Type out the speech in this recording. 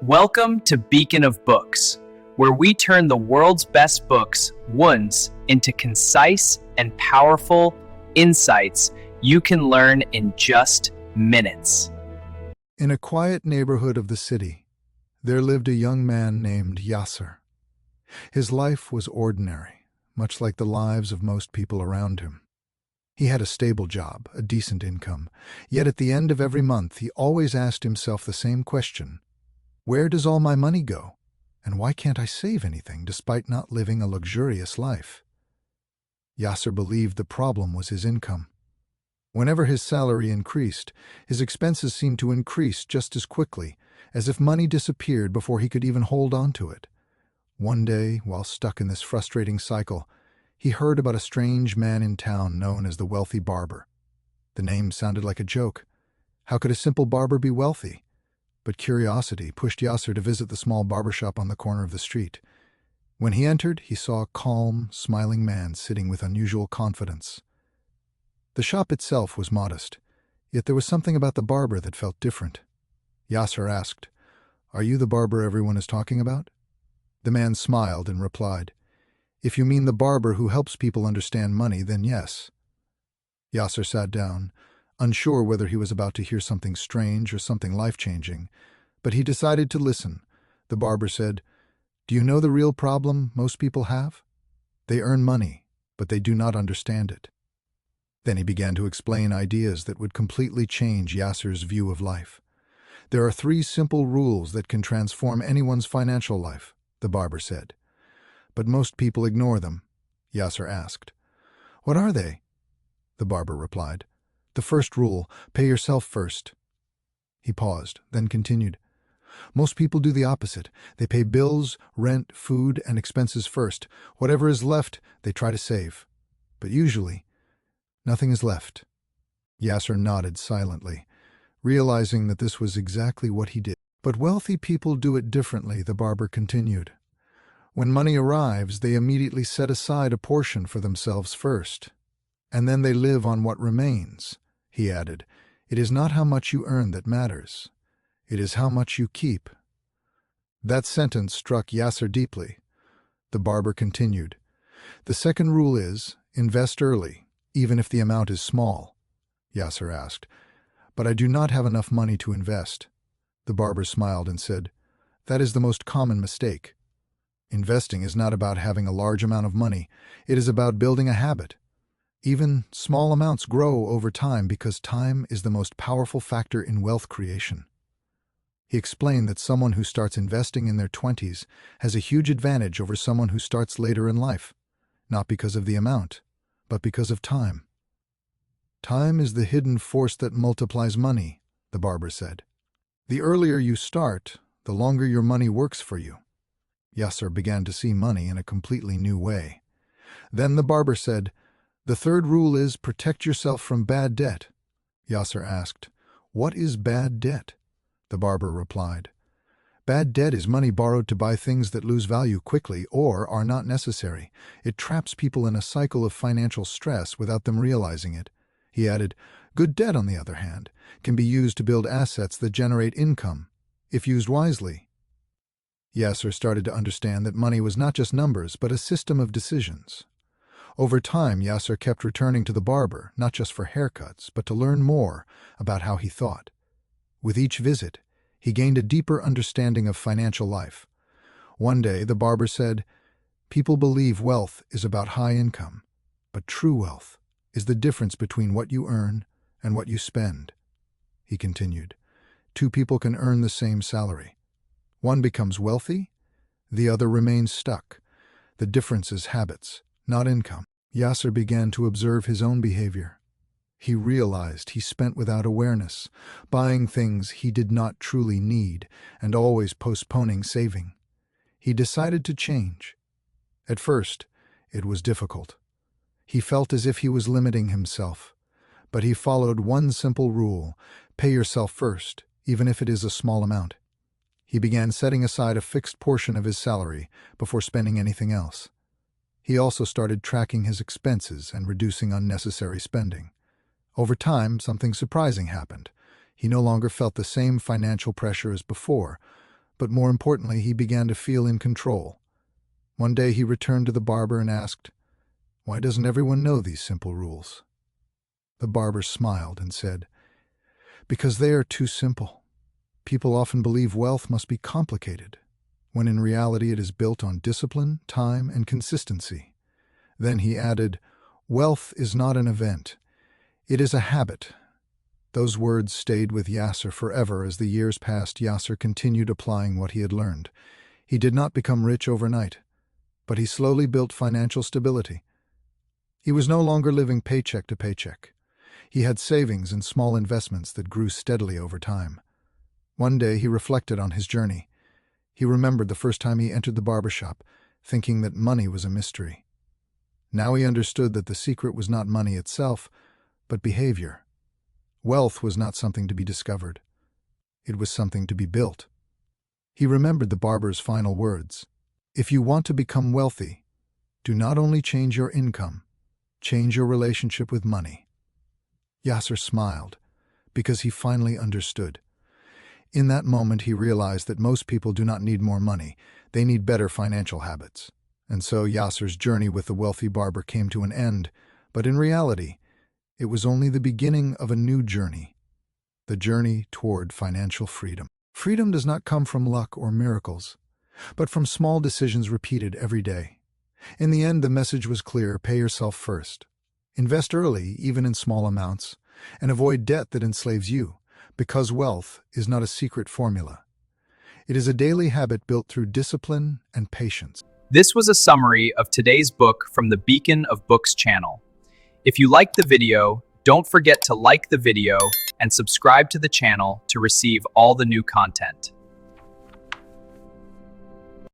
Welcome to Beacon of Books, where we turn the world's best books once into concise and powerful insights you can learn in just minutes. In a quiet neighborhood of the city, there lived a young man named Yasser. His life was ordinary, much like the lives of most people around him. He had a stable job, a decent income, yet at the end of every month he always asked himself the same question: where does all my money go? And why can't I save anything despite not living a luxurious life? Yasser believed the problem was his income. Whenever his salary increased, his expenses seemed to increase just as quickly, as if money disappeared before he could even hold on to it. One day, while stuck in this frustrating cycle, he heard about a strange man in town known as the Wealthy Barber. The name sounded like a joke. How could a simple barber be wealthy? But curiosity pushed Yasser to visit the small barbershop on the corner of the street. When he entered, he saw a calm, smiling man sitting with unusual confidence. The shop itself was modest, yet there was something about the barber that felt different. Yasser asked, "Are you the barber everyone is talking about?" The man smiled and replied, "If you mean the barber who helps people understand money, then yes." Yasser sat down, unsure whether he was about to hear something strange or something life-changing, but he decided to listen. The barber said, "Do you know the real problem most people have? They earn money, but they do not understand it." Then he began to explain ideas that would completely change Yasser's view of life. "There are 3 simple rules that can transform anyone's financial life," the barber said. "But most people ignore them." Yasser asked, "What are they?" The barber replied, "The first rule, pay yourself first." He paused, then continued, "Most people do the opposite. They pay bills, rent, food, and expenses first. Whatever is left, they try to save. But usually, nothing is left." Yasser nodded silently, realizing that this was exactly what he did. "But wealthy people do it differently," the barber continued. "When money arrives, they immediately set aside a portion for themselves first. And then they live on what remains." He added, "It is not how much you earn that matters. It is how much you keep." That sentence struck Yasser deeply. The barber continued, "The second rule is, invest early, even if the amount is small." Yasser asked, "But I do not have enough money to invest." The barber smiled and said, "That is the most common mistake. Investing is not about having a large amount of money. It is about building a habit. Even small amounts grow over time because time is the most powerful factor in wealth creation." He explained that someone who starts investing in their 20s has a huge advantage over someone who starts later in life, not because of the amount, but because of time. "Time is the hidden force that multiplies money," the barber said. "The earlier you start, the longer your money works for you." Yasser began to see money in a completely new way. Then the barber said, "The third rule is protect yourself from bad debt." Yasser asked, "What is bad debt?" The barber replied, "Bad debt is money borrowed to buy things that lose value quickly or are not necessary. It traps people in a cycle of financial stress without them realizing it." He added, "Good debt, on the other hand, can be used to build assets that generate income, if used wisely." Yasser started to understand that money was not just numbers, but a system of decisions. Over time, Yasser kept returning to the barber, not just for haircuts, but to learn more about how he thought. With each visit, he gained a deeper understanding of financial life. One day, the barber said, "People believe wealth is about high income, but true wealth is the difference between what you earn and what you spend." He continued, "2 people can earn the same salary. One becomes wealthy, the other remains stuck. The difference is habits, not income." Yasser began to observe his own behavior. He realized he spent without awareness, buying things he did not truly need and always postponing saving. He decided to change. At first, it was difficult. He felt as if he was limiting himself. But he followed one simple rule: pay yourself first, even if it is a small amount. He began setting aside a fixed portion of his salary before spending anything else. He also started tracking his expenses and reducing unnecessary spending. Over time, something surprising happened. He no longer felt the same financial pressure as before, but more importantly, he began to feel in control. One day he returned to the barber and asked, "Why doesn't everyone know these simple rules?" The barber smiled and said, "Because they are too simple. People often believe wealth must be complicated, when in reality it is built on discipline, time, and consistency." Then he added, "Wealth is not an event. It is a habit." Those words stayed with Yasser forever. As the years passed, Yasser continued applying what he had learned. He did not become rich overnight, but he slowly built financial stability. He was no longer living paycheck to paycheck. He had savings and small investments that grew steadily over time. One day he reflected on his journey. He remembered the first time he entered the barbershop, thinking that money was a mystery. Now he understood that the secret was not money itself, but behavior. Wealth was not something to be discovered. It was something to be built. He remembered the barber's final words: "If you want to become wealthy, do not only change your income, change your relationship with money." Yasser smiled, because he finally understood. In that moment, he realized that most people do not need more money, they need better financial habits. And so Yasser's journey with the wealthy barber came to an end, but in reality, it was only the beginning of a new journey, the journey toward financial freedom. Freedom does not come from luck or miracles, but from small decisions repeated every day. In the end, the message was clear: pay yourself first. Invest early, even in small amounts, and avoid debt that enslaves you, because wealth is not a secret formula. It is a daily habit built through discipline and patience. This was a summary of today's book from the Beacon of Books channel. If you liked the video, don't forget to like the video and subscribe to the channel to receive all the new content.